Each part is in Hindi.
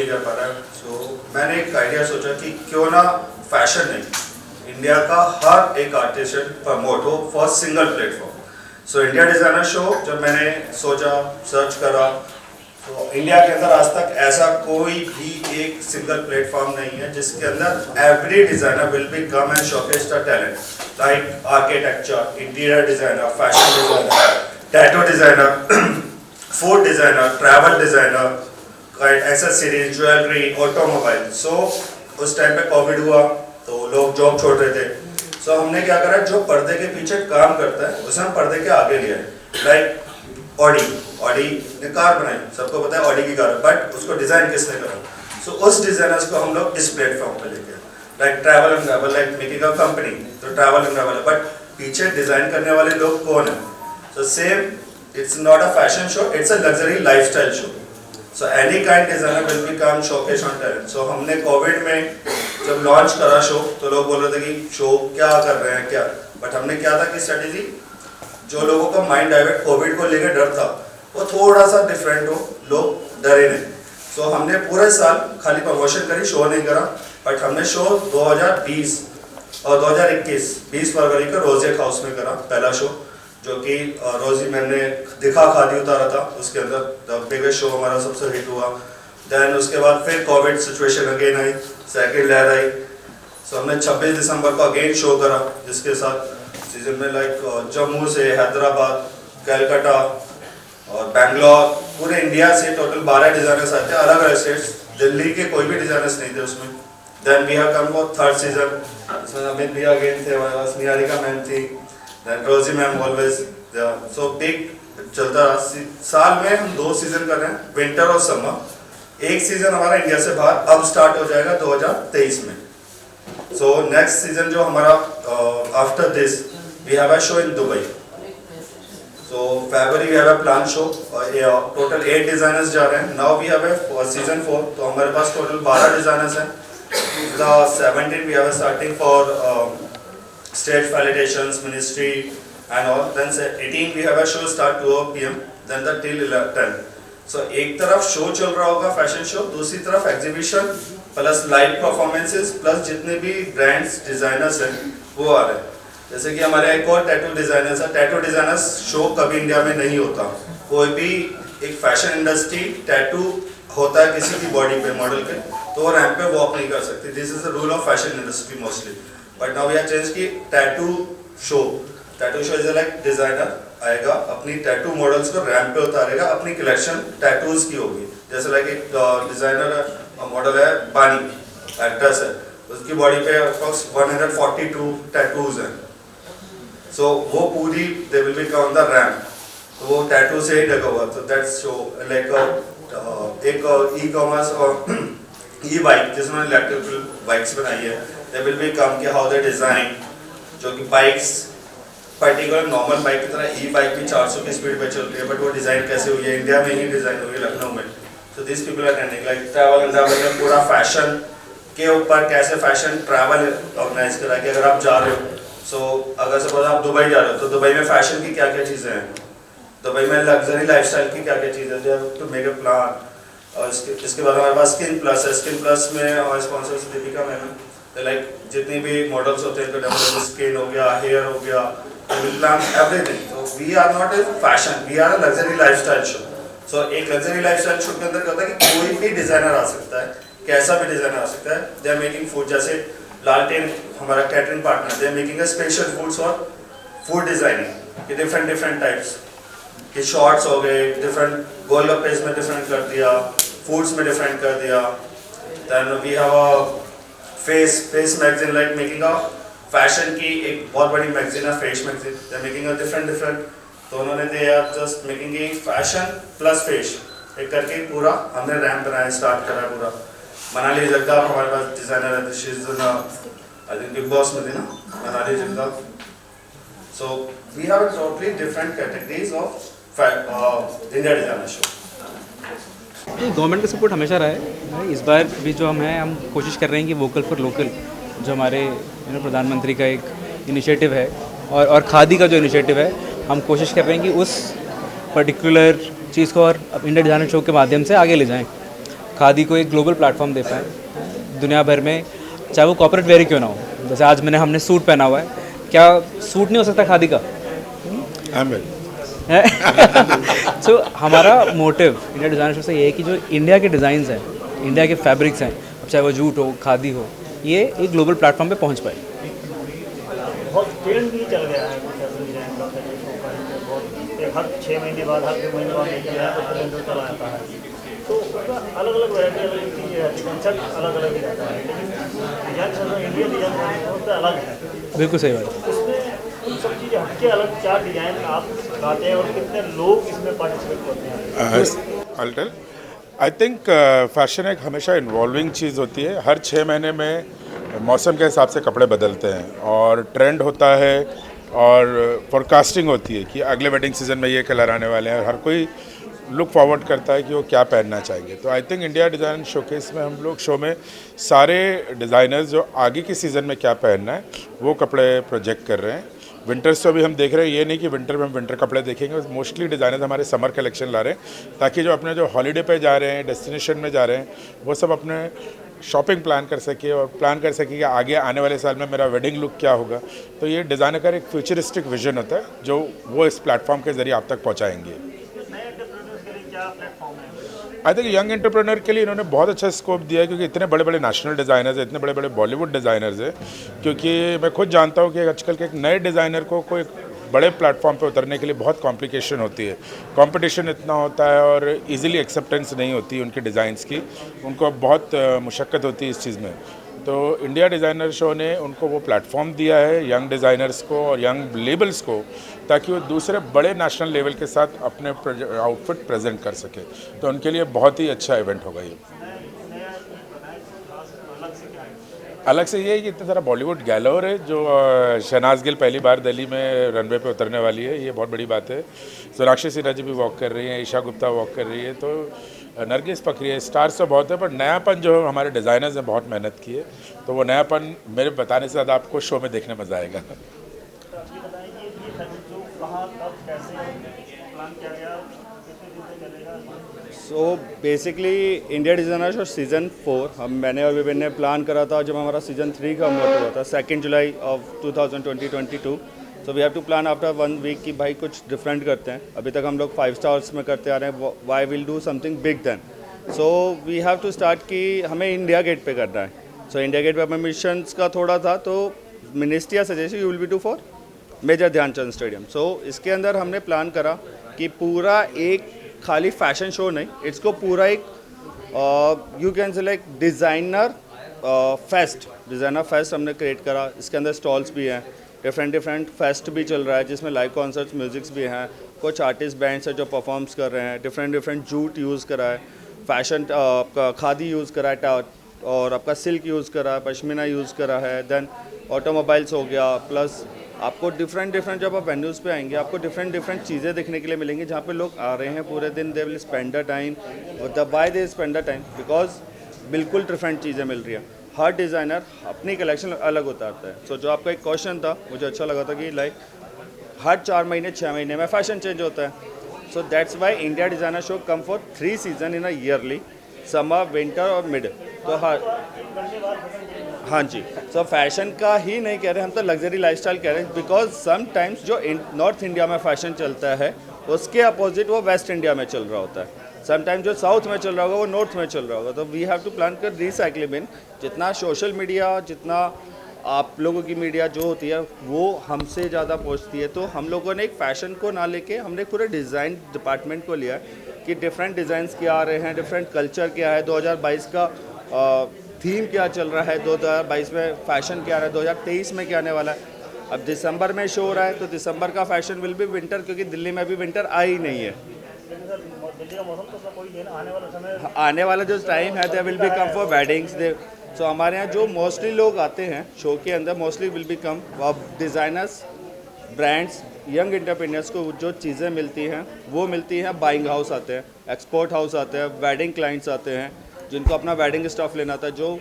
नहीं कर पा रहा है। सो मैंने एक आइडिया सोचा कि क्यों ना फैशन नहीं, इंडिया का हर एक आर्टिस्ट प्रमोट हो for single platform. So India designer show जब मैंने सोचा, सर्च करा, तो इंडिया के अंदर आज तक ऐसा कोई भी एक सिंगल प्लेटफॉर्म नहीं है जिसके अंदर every designer will be come and showcase the talent, like architecture, interior designer, fashion designer, tattoo designer, food designer, travel designer, accessories, jewellery, automobile. So उस टाइम पे कोविड हुआ तो लोग जॉब छोड़ रहे थे। सो हमने क्या करा, जो पर्दे के पीछे काम करता है उसे हम पर्दे के आगे लिया। लाइक ऑडी ने कार बनाई, सबको पता है ऑडी की कार, बट उसको डिज़ाइन किसने करा? सो उस डिज़ाइनर्स को हम लोग इस प्लेटफॉर्म पे लेके, like travel and travel, like making a company, तो ट्रैवल एंड ट्रैवल, बट पीछे डिज़ाइन करने वाले लोग कौन है? So same, it's not a fashion show, it's a luxury lifestyle show. So any kind designer will become showcase on talent. So हमने कोविड में जब लॉन्च करा शो तो लोग बोल रहे थे कि शो क्या कर रहे हैं क्या, बट हमने क्या था कि स्ट्रेटेजी, जो लोगों का माइंड डाइवर्ट कोविड को लेकर डर था वो थोड़ा सा डिफरेंट हो, लोग डरे नहीं। सो हमने पूरे साल खाली प्रमोशन करी, शो नहीं करा, बट हमने शो 2020 और 2021 20 फरवरी को रोजेक हाउस में करा पहला शो, जो कि रोजी मैम ने दिखा खादी उतारा था, उसके अंदर द बिगेस्ट शो हमारा सबसे हिट हुआ। देन उसके बाद फिर Covid situation again I, second लहर आई। सो हमने 26 दिसंबर को अगेन शो करा, जिसके साथ सीजन में लाइक जम्मू से हैदराबाद, कलकत्ता और बेंगलोर, पूरे इंडिया से टोटल 12 डिज़ाइनर्स आते हैं, अलग अलग स्टेट्स, दिल्ली के कोई भी डिज़ाइनर्स नहीं थे उसमें। Then we have come for third season, इसमें अमित भैया अगेन थे हमारे पास, निहारिका मैम थी, then Rosie ma'am always. So big चलता रहा। साल में हम 2 सीजन कर रहे हैं, विंटर और समर। एक सीजन हमारा इंडिया से बाहर अब स्टार्ट हो जाएगा 2023 में। सो नेक्स्ट सीजन जो हमारा after this we have a show in Dubai. So February we have a planned show, total 8 designers जा रहे हैं। Now we have a season 4, तो हमारे पास टोटल 12 डिजाइनर्स हैं। The 17 we have a starting for state validations, ministry and all. Then 18 we have a show start 2 PM, then the till 10. So एक तरफ शो चल रहा होगा फैशन शो, दूसरी तरफ exhibition plus live performances plus जितने भी ब्रांड्स डिजाइनर्स हैं वो आ रहे हैं। जैसे कि हमारे एक और टैटू डिज़ाइनर्स है, टैटू डिज़ाइनर्स शो कभी इंडिया में नहीं होता। कोई भी एक फैशन इंडस्ट्री टैटू होता है किसी की बॉडी पे, मॉडल पे, तो वो रैंप पे वॉक नहीं कर सकती। This is the rule of fashion industry mostly, but now we are change की tattoo show is like designer आएगा, अपनी टैटू मॉडल्स को रैंप पे उतारेगा, अपनी कलेक्शन टैटूज की होगी। जैसे लाइक एक डिज़ाइनर मॉडल है, बानी एक्ट्रेस है, उसकी बॉडी पे अप्रॉक्स 142 टैटूज हैं। सो वो पूरी दे will be on the ramp, तो वो टैटू से ही ढका हुआ। तो दैट्स शो लाइक एक ई कॉमर्स और ई बाइक जिसमें इलेक्ट्रिकल बाइक्स बनाई है, दे विल बी कम कि हाउ दे डिज़ाइन, जो कि बाइक्स पर्टिकुलर नॉर्मल बाइक की तरह ई बाइक भी 400 की स्पीड पे चलती है, बट वो डिज़ाइन कैसे हुई है, इंडिया में ही डिज़ाइन हुई है, लखनऊ में। So this people are attending like travel and travel में पूरा फैशन के ऊपर कैसे फैशन ट्रैवल ऑर्गेनाइज करा कि अगर आप जा रहे हो, सो अगर सपोज आप दुबई जा रहे हो तो दुबई में फैशन की क्या क्या चीज़ें हैं, दुबई में लग्जरी लाइफस्टाइल की क्या क्या चीज़ें हैं, टू मेक अ प्लान। और इसके बाद हमारे पास स्किन प्लस है, स्किन प्लस में हमारे स्पॉन्सर्स दीपिका मैम, तो लाइक जितनी भी मॉडल्स होते हैं, तो स्किन हो गया, हेयर हो गया, प्लान एवरीथिंग। तो we are not a fashion, we are a luxury lifestyle show. So एक लग्जरी लाइफस्टाइल शो के अंदर क्या होता है कि कोई भी डिज़ाइनर आ सकता है, कैसा भी डिज़ाइनर आ सकता है। दे आर मेकिंग फूड, जैसे लालटेन हमारा catering partner, they are making a special foods for food designing के डिफरेंट टाइप्स के शॉर्ट्स हो गए, डिफरेंट गोलगप्पेस में डिफरेंट कर दिया, फूड्स में डिफरेंट कर दिया। Then we have a face magazine, like making a fashion की एक बहुत बड़ी मैगजीन है, face magazine, they are making a different. तो उन्होंने they are just making a fashion plus face एक करके पूरा हमने रैम्प बनाया, स्टार्ट करा पूरा। मनाली जगदाप हमारे पास डिज़ाइनर है, she is I think Bigg Boss में थी ना, Manali Jagdap. So we have totally different categories of India designer show. Government का सपोर्ट हमेशा रहा है। इस बार भी जो हम कोशिश कर रहे हैं कि वोकल फॉर लोकल जो हमारे प्रधानमंत्री का एक इनिशिएटिव है और खादी का जो इनिशिएटिव है, हम कोशिश कर रहे हैं कि उस पर्टिकुलर चीज़ को और इंडिया डिज़ाइनर शो के माध्यम से आगे ले जाएं। खादी को एक ग्लोबल प्लेटफॉर्म दे पाएँ दुनिया भर में, चाहे वो कॉर्पोरेट वेयर क्यों ना हो। जैसे आज हमने सूट पहना हुआ है, क्या सूट नहीं हो सकता खादी का? सो हमारा मोटिव इंडिया डिज़ाइनर शो से ये है कि जो इंडिया के डिज़ाइंस हैं, इंडिया के फैब्रिक्स हैं, चाहे वो जूट हो, खादी हो, ये एक ग्लोबल प्लेटफॉर्म पे पहुंच पाए। बहुत ट्रेंड भी चल गया है फैशन डिजाइन का, फैशन शो का बहुत हर 6 महीने बाद, हर 2 महीने बाद एक नया तो ट्रेंड चला जाता है। तो उसका अलग अलग वैरायटी, अलग अलग चीज़ें रहती है, कंसेप्ट अलग अलग ही रहता है, लेकिन डिजाइन सब इंडिया डिजाइन बहुत अलग है। बिल्कुल सही बात। उसमें उन सब चीज़ें हटके अलग क्या डिजाइन आप लाते हैं और कितने लोग इसमें पार्टिसिपेट करते हैं? आई थिंक फैशन एक हमेशा इन्वॉल्विंग चीज़ होती है। हर 6 महीने में मौसम के हिसाब से कपड़े बदलते हैं और ट्रेंड होता है और फोरकास्टिंग होती है कि अगले वेडिंग सीजन में ये कलर आने वाले हैं। हर कोई लुक फॉरवर्ड करता है कि वो क्या पहनना चाहेंगे। तो I think India design showcase में हम लोग शो में सारे डिज़ाइनर्स जो आगे की सीज़न में क्या पहनना है वो कपड़े प्रोजेक्ट कर रहे हैं। विंटर्स तो अभी हम देख रहे हैं, ये नहीं कि विंटर में हम विंटर कपड़े देखेंगे, मोस्टली डिज़ाइनर्स हमारे समर कलेक्शन ला रहे हैं ताकि जो अपने जो हॉलीडे पे जा रहे हैं, डेस्टिनेशन में जा रहे हैं, वो सब अपने शॉपिंग प्लान कर सके और प्लान कर सके कि आगे आने वाले साल में मेरा वेडिंग लुक क्या होगा। तो ये डिज़ाइनर का एक फ्यूचरिस्टिक विजन होता है जो वो इस प्लेटफॉर्म के ज़रिए आप तक पहुँचाएंगे। आई थिंक यंग एंटरप्रेन्योर के लिए इन्होंने बहुत अच्छा स्कोप दिया है क्योंकि इतने बड़े बड़े नेशनल डिज़ाइनर्स हैं, इतने बड़े बड़े बॉलीवुड डिज़ाइनर्स हैं। क्योंकि मैं खुद जानता हूँ कि आजकल के एक नए डिज़ाइनर को कोई बड़े प्लेटफॉर्म पे उतरने के लिए बहुत कॉम्प्लिकेशन होती है, कंपटीशन इतना होता है और इजीली एक्सेप्टेंस नहीं होती उनके डिज़ाइंस की, उनको बहुत मुशक्क़त होती है इस चीज़ में। तो इंडिया डिज़ाइनर शो ने उनको वो प्लेटफॉर्म दिया है यंग डिज़ाइनर्स को और यंग लेबल्स को, ताकि वो दूसरे बड़े नेशनल लेवल के साथ अपने आउटफिट प्रेजेंट कर सके। तो उनके लिए बहुत ही अच्छा इवेंट होगा ये। अलग से ये है कि इतना सारा बॉलीवुड गैलोर है जो शहनाज गिल पहली बार दिल्ली में रनवे पे उतरने वाली है, ये बहुत बड़ी बात है। सोनाक्षी सिन्हा जी भी वॉक कर रही हैं, ईशा गुप्ता वॉक कर रही है, तो नरगिस पकड़ी है। स्टार्स तो बहुत है पर नयापन जो हमारे डिज़ाइनर्स ने बहुत मेहनत की है, तो वो नयापन मेरे बताने से ज़्यादा आपको शो में देखने मज़ा आएगा। So basically India designer show season 4 मैंने और विभिन्न ने प्लान करा था जब हमारा सीज़न 3 का मोटिव हुआ था 2 July of 2022। So we have to plan after 1 week कि भाई कुछ डिफरेंट करते हैं। अभी तक हम लोग 5 स्टार्स में करते आ रहे हैं, why will do something big then. So we have to start कि हमें इंडिया गेट पे करना है। सो इंडिया गेट पे हमें मिशंस का थोड़ा था, तो ministry suggestion you will be do for Major Dhyan Chand stadium. So इसके अंदर हमने प्लान करा कि पूरा एक खाली फैशन शो नहीं, इट्स को पूरा एक you can say like designer fest हमने क्रिएट करा। इसके अंदर स्टॉल्स भी हैं, डिफरेंट फेस्ट भी चल रहा है जिसमें लाइव कॉन्सर्ट्स म्यूजिक्स भी हैं, कुछ आर्टिस्ट बैंड्स हैं जो परफॉर्म्स कर रहे हैं, डिफरेंट जूट यूज़ करा है, फैशन आपका खादी यूज़ करा है और आपका सिल्क यूज़ करा है, पश्मीना यूज़ करा है, देन ऑटोमोबाइल्स हो गया। प्लस आपको डिफरेंट जब आप वेन्यूज़ पे आएंगे आपको डिफरेंट चीज़ें देखने के लिए मिलेंगी जहाँ पे लोग आ रहे हैं पूरे दिन, they will spend the time. Why they spend the time because बिल्कुल डिफरेंट चीज़ें मिल रही हैं। हर डिज़ाइनर अपनी कलेक्शन अलग उतारता है। सो जो आपका एक क्वेश्चन था मुझे अच्छा लगा था कि लाइक हर 4 महीने 6 महीने में फैशन चेंज होता है। So that's why India designer show come for 3 season in a yearly, summer, winter और मिड। तो हाँ जी, सो फैशन का ही नहीं कह रहे हम, तो लग्जरी लाइफस्टाइल कह रहे हैं। बिकॉज समटाइम्स जो नॉर्थ इंडिया में फैशन चलता है उसके अपोजिट वो वेस्ट इंडिया में चल रहा होता है। समटाइम जो साउथ में चल रहा होगा वो नॉर्थ में चल रहा होगा। तो वी हैव टू प्लान कर रिसाइकलिंग इन जितना सोशल मीडिया, जितना आप लोगों की मीडिया जो होती है वो हमसे ज़्यादा पहुंचती है। तो हम लोगों ने एक फ़ैशन को ना लेके हमने पूरे डिज़ाइन डिपार्टमेंट को लिया कि डिफरेंट डिज़ाइंस क्या आ रहे हैं, डिफरेंट कल्चर क्या है, 2022 का थीम क्या चल रहा है, 2022 में फ़ैशन क्या आ रहा है, 2023 में क्या आने वाला है। अब दिसंबर में शो हो रहा है तो दिसंबर का फैशन विल बी विंटर, क्योंकि दिल्ली में अभी विंटर आई नहीं है। आने वाला जो टाइम है they will be come for weddings. So हमारे यहाँ जो मोस्टली लोग आते हैं शो के अंदर mostly will be come designers, brands, young entrepreneurs को जो चीज़ें मिलती हैं वो मिलती हैं। बाइंग हाउस आते हैं, एक्सपोर्ट हाउस आते हैं, वेडिंग क्लाइंट्स आते हैं जिनको अपना वेडिंग स्टफ लेना था, जो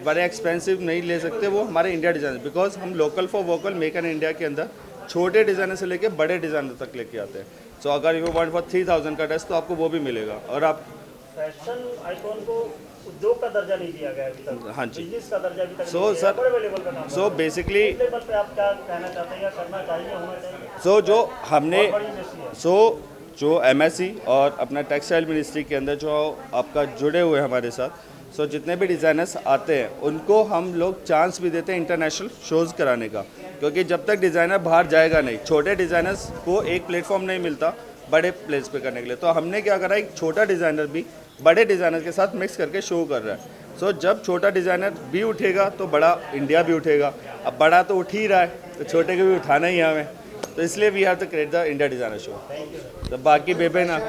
बड़े एक्सपेंसिव नहीं ले सकते, वो हमारे इंडिया डिज़ाइनर, बिकॉज हम local for vocal make in India के अंदर छोटे डिज़ाइनर से लेके बड़े डिज़ाइनर तक लेके आते हैं। सो अगर यू वांट फॉर 3000 का ड्रेस तो आपको वो भी मिलेगा। और आप फैशन आइकॉन को उद्योग का दर्जा नहीं दिया गया अभी तक, हाँ जी। बिजनेस का दर्जा अभी तक So, नहीं दिया sir, गया, बड़े लेवल का काम so basically- लेवल पे आप क्या कहना चाहते हैं या करना चाहिए, होना चाहिए? सो जो हमने बहुत बड़ी इंडस्ट्री है। सो जो एमएससी और अपना टेक्सटाइल मिनिस्ट्री के अंदर जो आपका जुड़े हुए हैं हमारे साथ, सो जितने भी डिज़ाइनर्स आते हैं उनको हम लोग चांस भी देते हैं इंटरनेशनल शोज़ कराने का, क्योंकि जब तक डिज़ाइनर बाहर जाएगा नहीं, छोटे डिज़ाइनर्स को एक प्लेटफॉर्म नहीं मिलता बड़े प्लेस पे करने के लिए। तो हमने क्या करा, एक छोटा डिज़ाइनर भी बड़े डिज़ाइनर के साथ मिक्स करके शो कर रहा है। सो जब छोटा डिज़ाइनर भी उठेगा तो बड़ा इंडिया भी उठेगा। अब बड़ा तो उठ ही रहा है, तो छोटे को भी उठाना ही है हमें, तो इसलिए we have to create the India designer show. तो बाकी बेबे ना